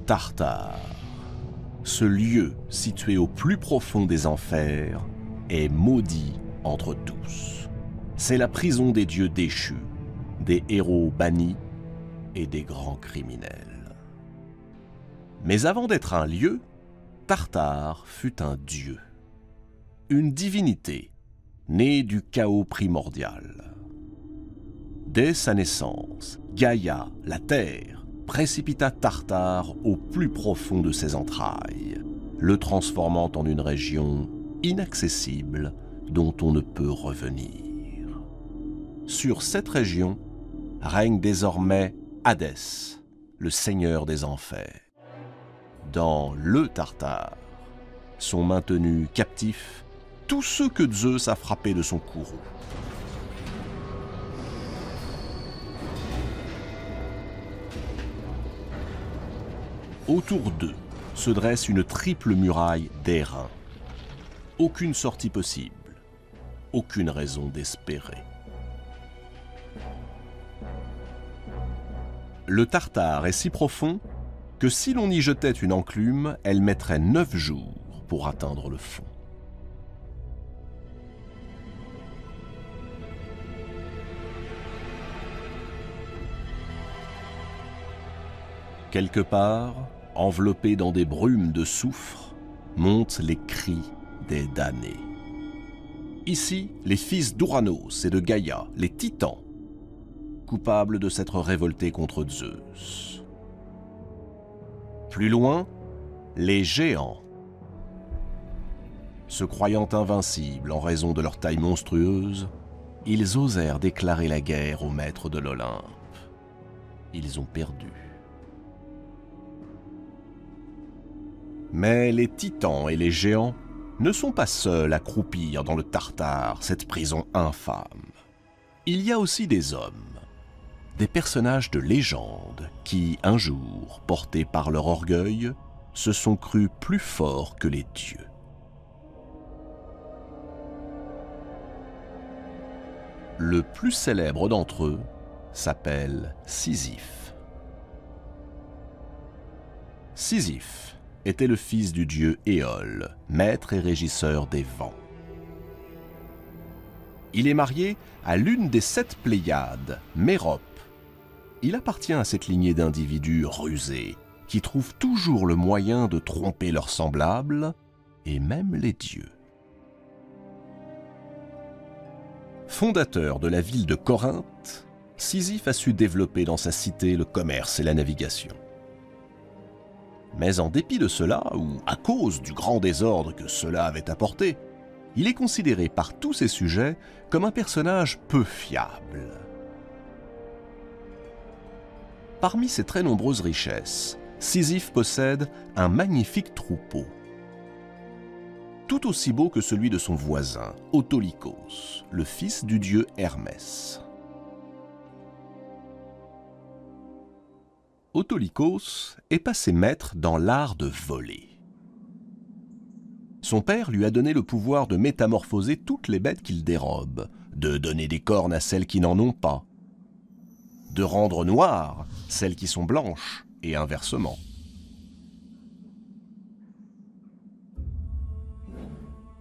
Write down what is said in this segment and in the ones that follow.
Tartare, ce lieu situé au plus profond des enfers, est maudit entre tous. C'est la prison des dieux déchus, des héros bannis et des grands criminels. Mais avant d'être un lieu, Tartare fut un dieu, une divinité née du chaos primordial. Dès sa naissance, Gaïa, la terre, précipita Tartare au plus profond de ses entrailles, le transformant en une région inaccessible dont on ne peut revenir. Sur cette région règne désormais Hadès, le seigneur des enfers. Dans le Tartare sont maintenus captifs tous ceux que Zeus a frappés de son courroux. Autour d'eux se dresse une triple muraille d'airain. Aucune sortie possible, aucune raison d'espérer. Le Tartare est si profond que si l'on y jetait une enclume, elle mettrait 9 jours pour atteindre le fond. Quelque part, enveloppés dans des brumes de soufre, montent les cris des damnés. Ici, les fils d'Ouranos et de Gaïa, les titans, coupables de s'être révoltés contre Zeus. Plus loin, les géants. Se croyant invincibles en raison de leur taille monstrueuse, ils osèrent déclarer la guerre aux maîtres de l'Olympe. Ils ont perdu. Mais les titans et les géants ne sont pas seuls à croupir dans le Tartare, cette prison infâme. Il y a aussi des hommes, des personnages de légende qui, un jour, portés par leur orgueil, se sont crus plus forts que les dieux. Le plus célèbre d'entre eux s'appelle Sisyphe. Sisyphe était le fils du dieu Éole, maître et régisseur des vents. Il est marié à l'une des 7 Pléiades, Mérope. Il appartient à cette lignée d'individus rusés, qui trouvent toujours le moyen de tromper leurs semblables, et même les dieux. Fondateur de la ville de Corinthe, Sisyphe a su développer dans sa cité le commerce et la navigation. Mais en dépit de cela, ou à cause du grand désordre que cela avait apporté, il est considéré par tous ses sujets comme un personnage peu fiable. Parmi ses très nombreuses richesses, Sisyphe possède un magnifique troupeau, tout aussi beau que celui de son voisin, Autolycos, le fils du dieu Hermès. Autolycos est passé maître dans l'art de voler. Son père lui a donné le pouvoir de métamorphoser toutes les bêtes qu'il dérobe, de donner des cornes à celles qui n'en ont pas, de rendre noires celles qui sont blanches, et inversement.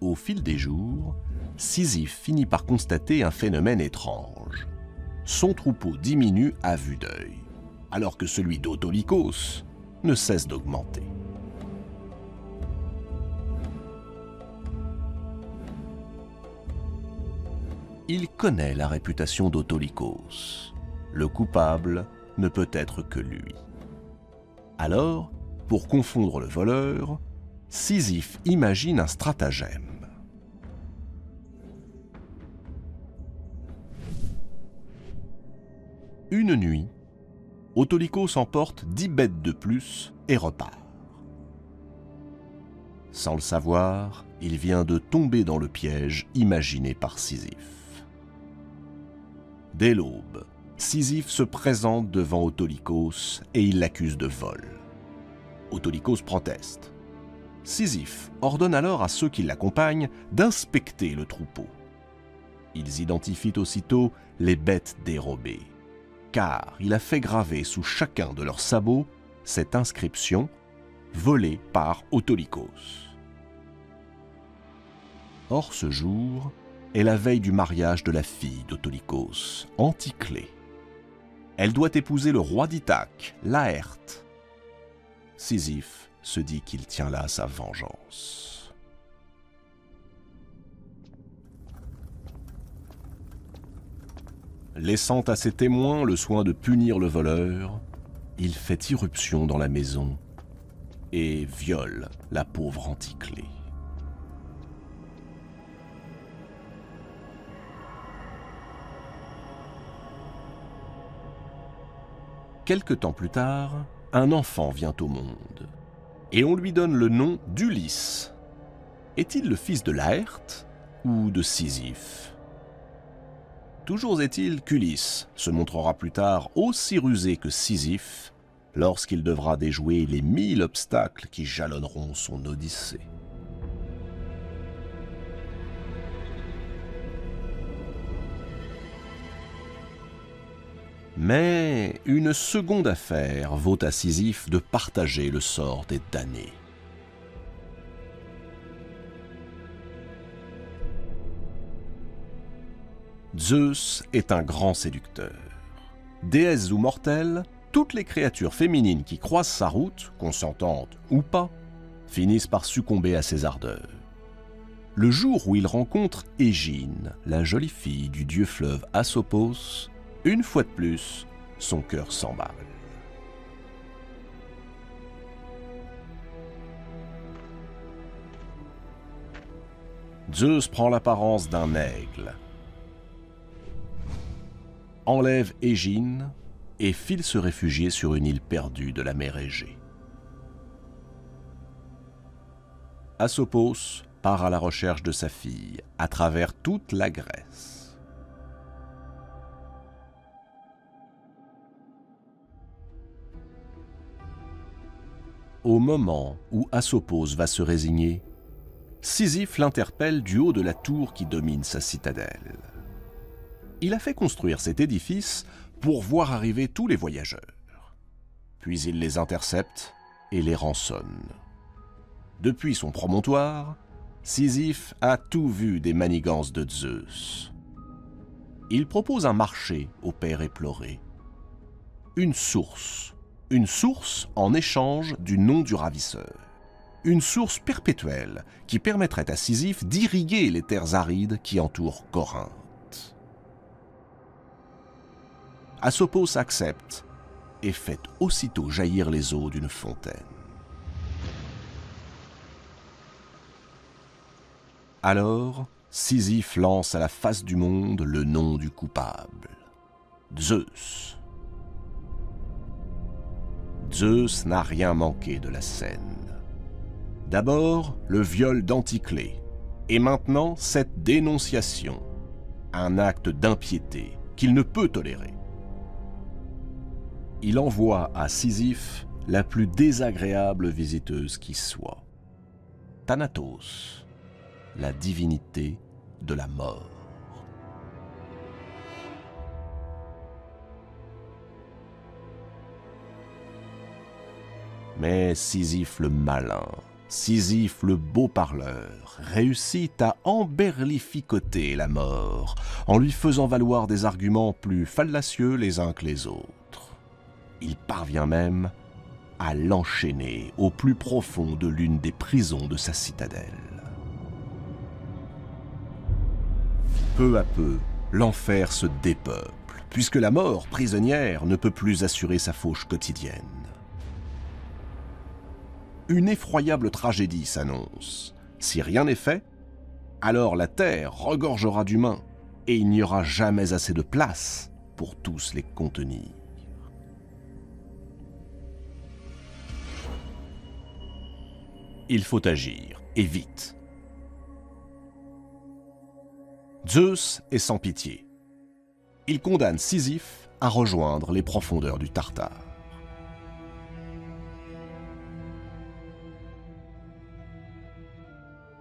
Au fil des jours, Sisyphe finit par constater un phénomène étrange. Son troupeau diminue à vue d'œil, alors que celui d'Autolycos ne cesse d'augmenter. Il connaît la réputation d'Autolycos. Le coupable ne peut être que lui. Alors, pour confondre le voleur, Sisyphe imagine un stratagème. Une nuit, Autolycos emporte 10 bêtes de plus et repart. Sans le savoir, il vient de tomber dans le piège imaginé par Sisyphe. Dès l'aube, Sisyphe se présente devant Autolycos et il l'accuse de vol. Autolycos proteste. Sisyphe ordonne alors à ceux qui l'accompagnent d'inspecter le troupeau. Ils identifient aussitôt les bêtes dérobées, car il a fait graver sous chacun de leurs sabots cette inscription volée par Autolycos. Or, ce jour est la veille du mariage de la fille d'Autolycos, Anticlée. Elle doit épouser le roi d'Ithaque, Laërte. Sisyphe se dit qu'il tient là sa vengeance. Laissant à ses témoins le soin de punir le voleur, il fait irruption dans la maison et viole la pauvre Anticlée. Quelque temps plus tard, un enfant vient au monde, et on lui donne le nom d'Ulysse. Est-il le fils de Laërte ou de Sisyphe? Toujours est-il qu'Ulysse se montrera plus tard aussi rusé que Sisyphe lorsqu'il devra déjouer les 1000 obstacles qui jalonneront son odyssée. Mais une seconde affaire vaut à Sisyphe de partager le sort des damnés. Zeus est un grand séducteur. Déesses ou mortelles, toutes les créatures féminines qui croisent sa route, consentantes ou pas, finissent par succomber à ses ardeurs. Le jour où il rencontre Égine, la jolie fille du dieu fleuve Asopos, une fois de plus, son cœur s'emballe. Zeus prend l'apparence d'un aigle, enlève Égine et file se réfugier sur une île perdue de la mer Égée. Asopos part à la recherche de sa fille à travers toute la Grèce. Au moment où Asopos va se résigner, Sisyphe l'interpelle du haut de la tour qui domine sa citadelle. Il a fait construire cet édifice pour voir arriver tous les voyageurs. Puis il les intercepte et les rançonne. Depuis son promontoire, Sisyphe a tout vu des manigances de Zeus. Il propose un marché au père éploré. Une source en échange du nom du ravisseur. Une source perpétuelle qui permettrait à Sisyphe d'irriguer les terres arides qui entourent Corinthe. Asopos accepte et fait aussitôt jaillir les eaux d'une fontaine. Alors, Sisyphe lance à la face du monde le nom du coupable, Zeus. Zeus n'a rien manqué de la scène. D'abord, le viol d'Anticlée, et maintenant cette dénonciation, un acte d'impiété qu'il ne peut tolérer. Il envoie à Sisyphe la plus désagréable visiteuse qui soit, Thanatos, la divinité de la mort. Mais Sisyphe le malin, Sisyphe le beau parleur, réussit à emberlificoter la mort en lui faisant valoir des arguments plus fallacieux les uns que les autres. Il parvient même à l'enchaîner au plus profond de l'une des prisons de sa citadelle. Peu à peu, l'enfer se dépeuple, puisque la mort prisonnière ne peut plus assurer sa fauche quotidienne. Une effroyable tragédie s'annonce. Si rien n'est fait, alors la terre regorgera d'humains et il n'y aura jamais assez de place pour tous les contenir. Il faut agir, et vite. Zeus est sans pitié. Il condamne Sisyphe à rejoindre les profondeurs du Tartare.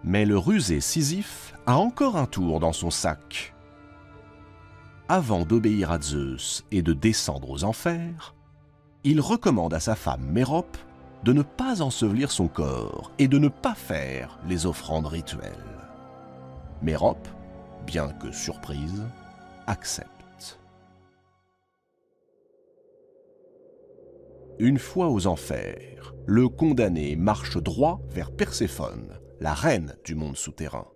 Mais le rusé Sisyphe a encore un tour dans son sac. Avant d'obéir à Zeus et de descendre aux enfers, il recommande à sa femme Mérope de ne pas ensevelir son corps et de ne pas faire les offrandes rituelles. Mérope, bien que surprise, accepte. Une fois aux enfers, le condamné marche droit vers Perséphone, la reine du monde souterrain.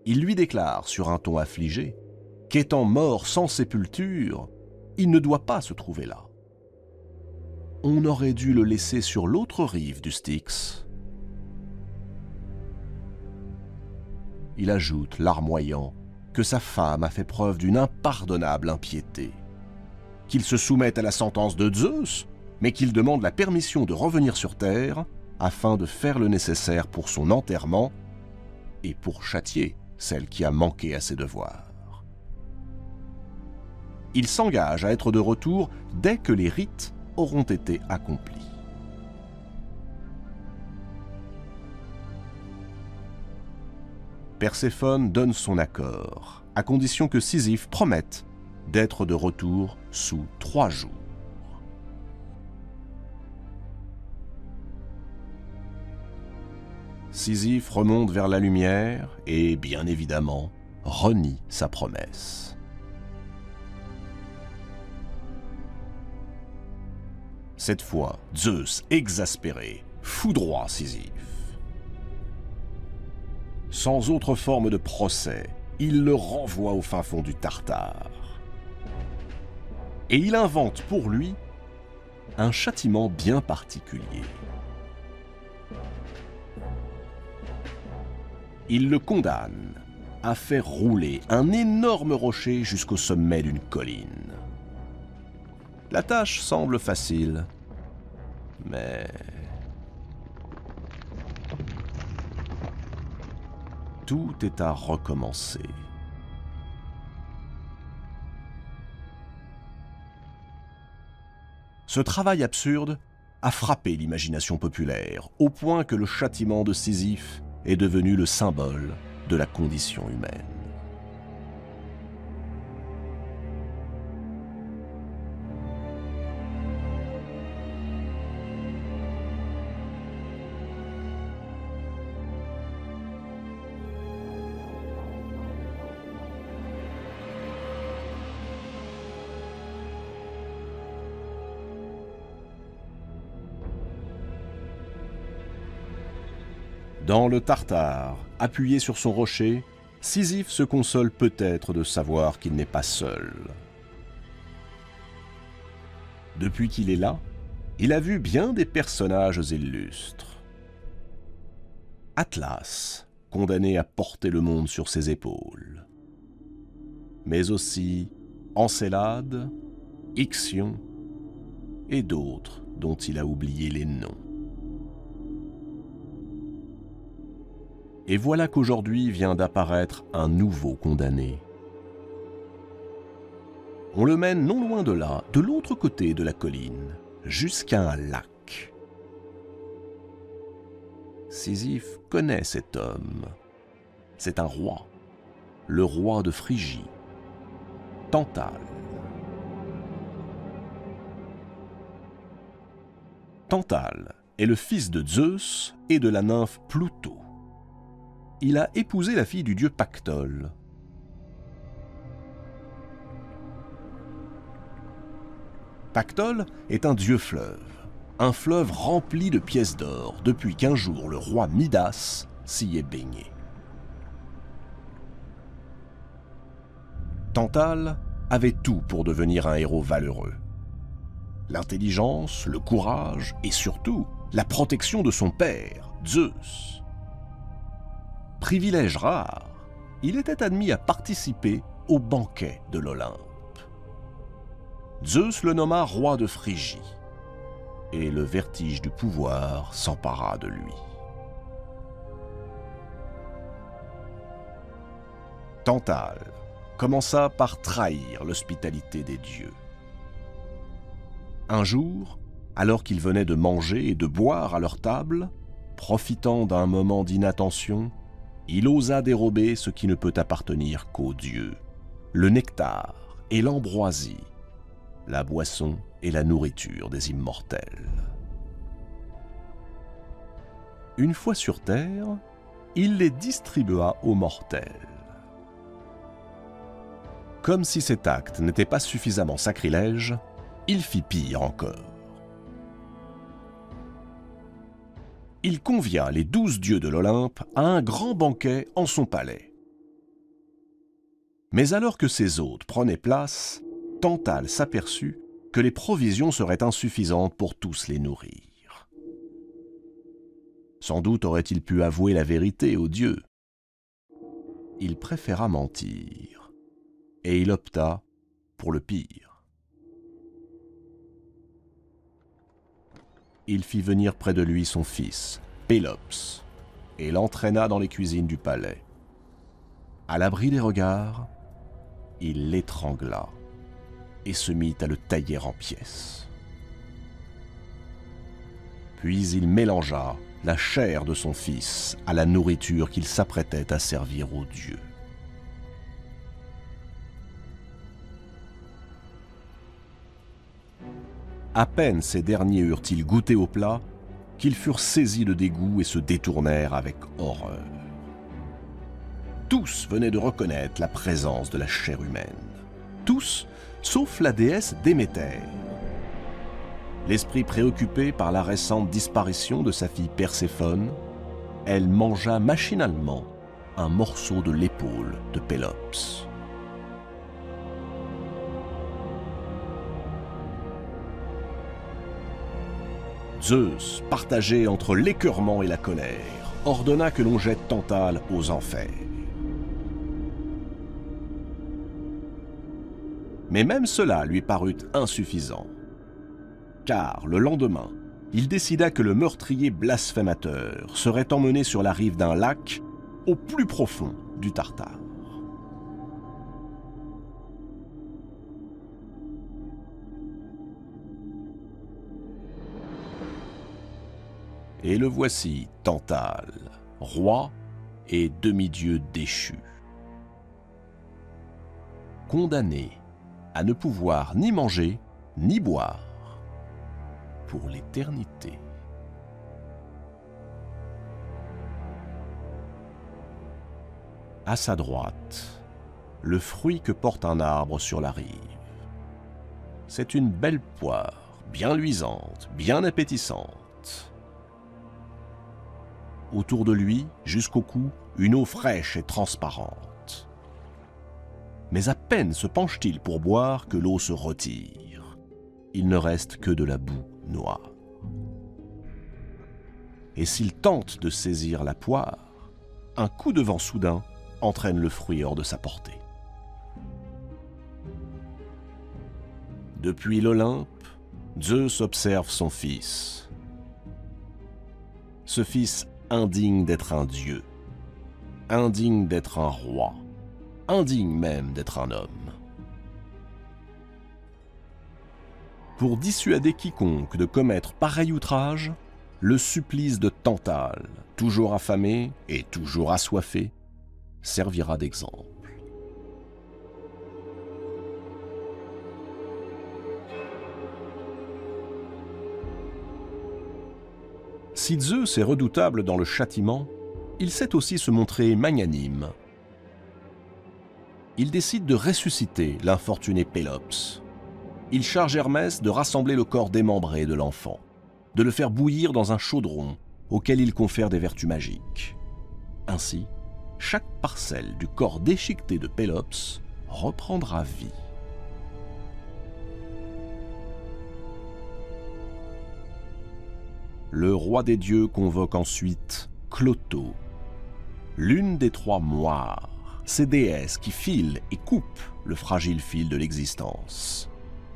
Il lui déclare sur un ton affligé qu'étant mort sans sépulture, il ne doit pas se trouver là. On aurait dû le laisser sur l'autre rive du Styx. Il ajoute, larmoyant, que sa femme a fait preuve d'une impardonnable impiété, qu'il se soumette à la sentence de Zeus, mais qu'il demande la permission de revenir sur Terre afin de faire le nécessaire pour son enterrement et pour châtier celle qui a manqué à ses devoirs. Il s'engage à être de retour dès que les rites auront été accomplis. Perséphone donne son accord, à condition que Sisyphe promette d'être de retour sous 3 jours. Sisyphe remonte vers la lumière et, bien évidemment, renie sa promesse. Cette fois, Zeus, exaspéré, foudroie Sisyphe. Sans autre forme de procès, il le renvoie au fin fond du Tartare. Et il invente pour lui un châtiment bien particulier. Il le condamne à faire rouler un énorme rocher jusqu'au sommet d'une colline. La tâche semble facile, mais tout est à recommencer. Ce travail absurde a frappé l'imagination populaire, au point que le châtiment de Sisyphe est devenu le symbole de la condition humaine. Dans le Tartare, appuyé sur son rocher, Sisyphe se console peut-être de savoir qu'il n'est pas seul. Depuis qu'il est là, il a vu bien des personnages illustres. Atlas, condamné à porter le monde sur ses épaules. Mais aussi Encélade, Ixion et d'autres dont il a oublié les noms. Et voilà qu'aujourd'hui vient d'apparaître un nouveau condamné. On le mène non loin de là, de l'autre côté de la colline, jusqu'à un lac. Sisyphe connaît cet homme. C'est un roi, le roi de Phrygie, Tantale. Tantale est le fils de Zeus et de la nymphe Pluto. Il a épousé la fille du dieu Pactole. Pactole est un dieu fleuve, un fleuve rempli de pièces d'or depuis qu'un jour le roi Midas s'y est baigné. Tantale avait tout pour devenir un héros valeureux. L'intelligence, le courage et surtout la protection de son père, Zeus. Privilège rare, il était admis à participer au banquet de l'Olympe. Zeus le nomma roi de Phrygie, et le vertige du pouvoir s'empara de lui. Tantale commença par trahir l'hospitalité des dieux. Un jour, alors qu'ils venaient de manger et de boire à leur table, profitant d'un moment d'inattention, il osa dérober ce qui ne peut appartenir qu'aux dieux, le nectar et l'ambroisie, la boisson et la nourriture des immortels. Une fois sur terre, il les distribua aux mortels. Comme si cet acte n'était pas suffisamment sacrilège, il fit pire encore. Il convia les 12 dieux de l'Olympe à un grand banquet en son palais. Mais alors que ses hôtes prenaient place, Tantale s'aperçut que les provisions seraient insuffisantes pour tous les nourrir. Sans doute aurait-il pu avouer la vérité aux dieux. Il préféra mentir, et il opta pour le pire. Il fit venir près de lui son fils, Pélops, et l'entraîna dans les cuisines du palais. À l'abri des regards, il l'étrangla et se mit à le tailler en pièces. Puis il mélangea la chair de son fils à la nourriture qu'il s'apprêtait à servir aux dieux. À peine ces derniers eurent-ils goûté au plat qu'ils furent saisis de dégoût et se détournèrent avec horreur. Tous venaient de reconnaître la présence de la chair humaine. Tous, sauf la déesse Déméter. L'esprit préoccupé par la récente disparition de sa fille Perséphone, elle mangea machinalement un morceau de l'épaule de Pélops. Zeus, partagé entre l'écœurement et la colère, ordonna que l'on jette Tantale aux enfers. Mais même cela lui parut insuffisant, car le lendemain, il décida que le meurtrier blasphémateur serait emmené sur la rive d'un lac au plus profond du Tartare. Et le voici, Tantale, roi et demi-dieu déchu. Condamné à ne pouvoir ni manger ni boire pour l'éternité. À sa droite, le fruit que porte un arbre sur la rive. C'est une belle poire, bien luisante, bien appétissante. Autour de lui, jusqu'au cou, une eau fraîche et transparente. Mais à peine se penche-t-il pour boire que l'eau se retire. Il ne reste que de la boue noire. Et s'il tente de saisir la poire, un coup de vent soudain entraîne le fruit hors de sa portée. Depuis l'Olympe, Zeus observe son fils. Ce fils indigne d'être un dieu, indigne d'être un roi, indigne même d'être un homme. Pour dissuader quiconque de commettre pareil outrage, le supplice de Tantale, toujours affamé et toujours assoiffé, servira d'exemple. Si Zeus est redoutable dans le châtiment, il sait aussi se montrer magnanime. Il décide de ressusciter l'infortuné Pélops. Il charge Hermès de rassembler le corps démembré de l'enfant, de le faire bouillir dans un chaudron auquel il confère des vertus magiques. Ainsi, chaque parcelle du corps déchiqueté de Pélops reprendra vie. Le roi des dieux convoque ensuite Clotho, l'une des trois moires, ces déesses qui filent et coupent le fragile fil de l'existence,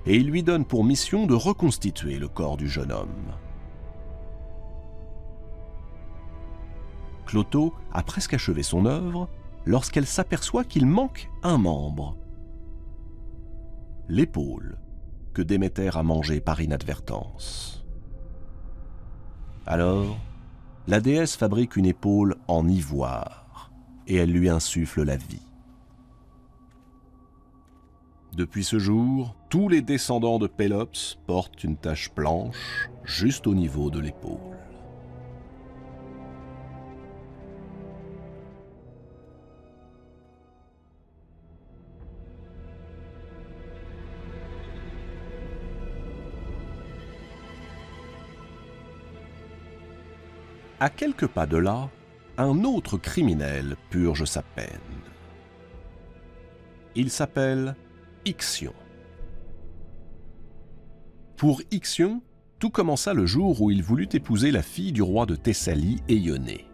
et il lui donne pour mission de reconstituer le corps du jeune homme. Clotho a presque achevé son œuvre lorsqu'elle s'aperçoit qu'il manque un membre, l'épaule que Déméter a mangée par inadvertance. Alors, la déesse fabrique une épaule en ivoire et elle lui insuffle la vie. Depuis ce jour, tous les descendants de Pélops portent une tache blanche juste au niveau de l'épaule. À quelques pas de là, un autre criminel purge sa peine. Il s'appelle Ixion. Pour Ixion, tout commença le jour où il voulut épouser la fille du roi de Thessalie, Éionée.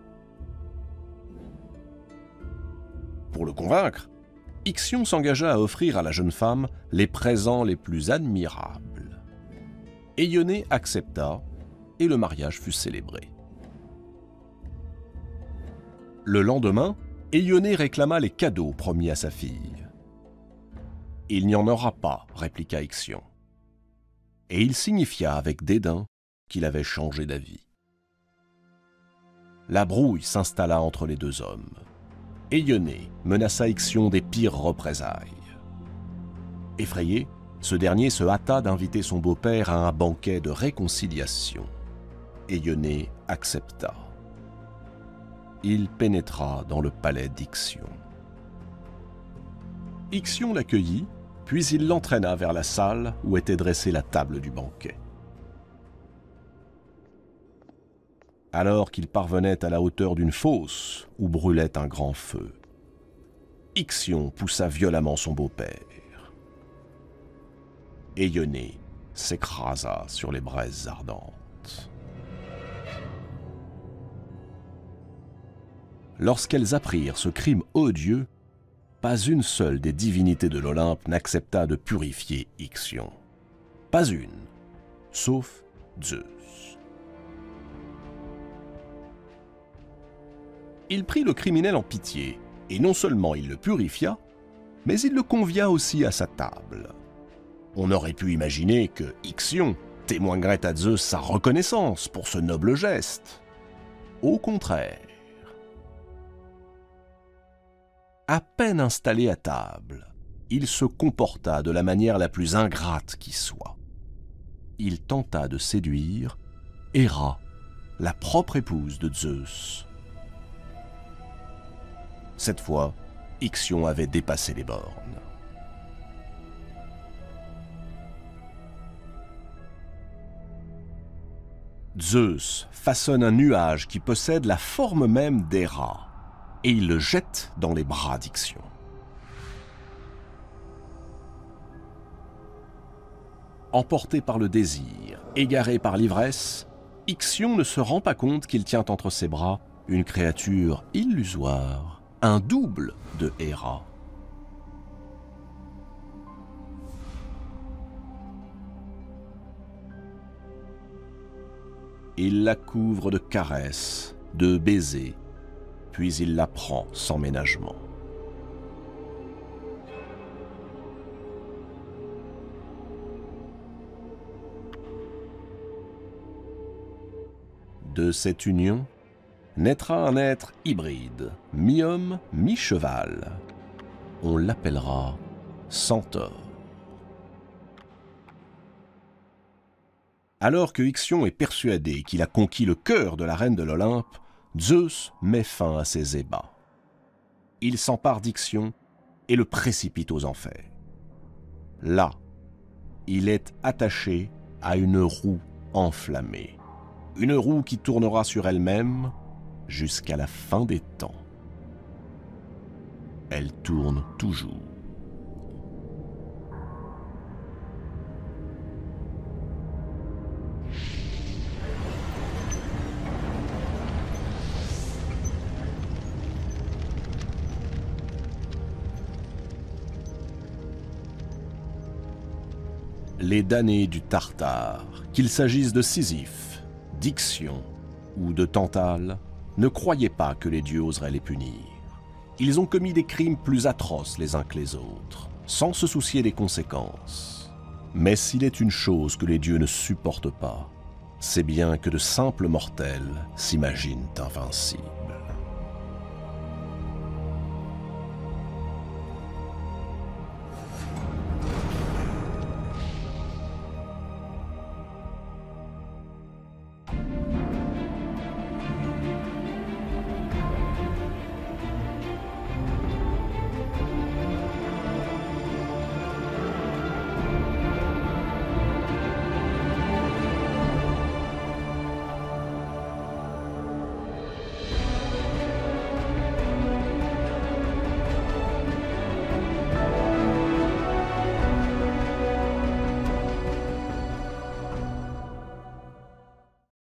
Pour le convaincre, Ixion s'engagea à offrir à la jeune femme les présents les plus admirables. Éionée accepta et le mariage fut célébré. Le lendemain, Éionée réclama les cadeaux promis à sa fille. « Il n'y en aura pas, » répliqua Ixion. Et il signifia avec dédain qu'il avait changé d'avis. La brouille s'installa entre les deux hommes. Éionée menaça Ixion des pires représailles. Effrayé, ce dernier se hâta d'inviter son beau-père à un banquet de réconciliation. Éionée accepta. Il pénétra dans le palais d'Ixion. Ixion l'accueillit, puis il l'entraîna vers la salle où était dressée la table du banquet. Alors qu'il parvenait à la hauteur d'une fosse où brûlait un grand feu, Ixion poussa violemment son beau-père. Éionée s'écrasa sur les braises ardentes. Lorsqu'elles apprirent ce crime odieux, pas une seule des divinités de l'Olympe n'accepta de purifier Ixion. Pas une, sauf Zeus. Il prit le criminel en pitié, et non seulement il le purifia, mais il le convia aussi à sa table. On aurait pu imaginer que Ixion témoignerait à Zeus sa reconnaissance pour ce noble geste. Au contraire. À peine installé à table, il se comporta de la manière la plus ingrate qui soit. Il tenta de séduire Héra, la propre épouse de Zeus. Cette fois, Ixion avait dépassé les bornes. Zeus façonne un nuage qui possède la forme même d'Héra, et il le jette dans les bras d'Ixion. Emporté par le désir, égaré par l'ivresse, Ixion ne se rend pas compte qu'il tient entre ses bras une créature illusoire, un double de Héra. Il la couvre de caresses, de baisers, puis il la prend sans ménagement. De cette union naîtra un être hybride, mi-homme, mi-cheval. On l'appellera Centaure. Alors que Ixion est persuadé qu'il a conquis le cœur de la reine de l'Olympe, Zeus met fin à ses ébats. Il s'empare d'Ixion et le précipite aux enfers. Là, il est attaché à une roue enflammée. Une roue qui tournera sur elle-même jusqu'à la fin des temps. Elle tourne toujours. Les damnés du Tartare, qu'il s'agisse de Sisyphe, d'Ixion ou de Tantale, ne croyaient pas que les dieux oseraient les punir. Ils ont commis des crimes plus atroces les uns que les autres, sans se soucier des conséquences. Mais s'il est une chose que les dieux ne supportent pas, c'est bien que de simples mortels s'imaginent invincibles.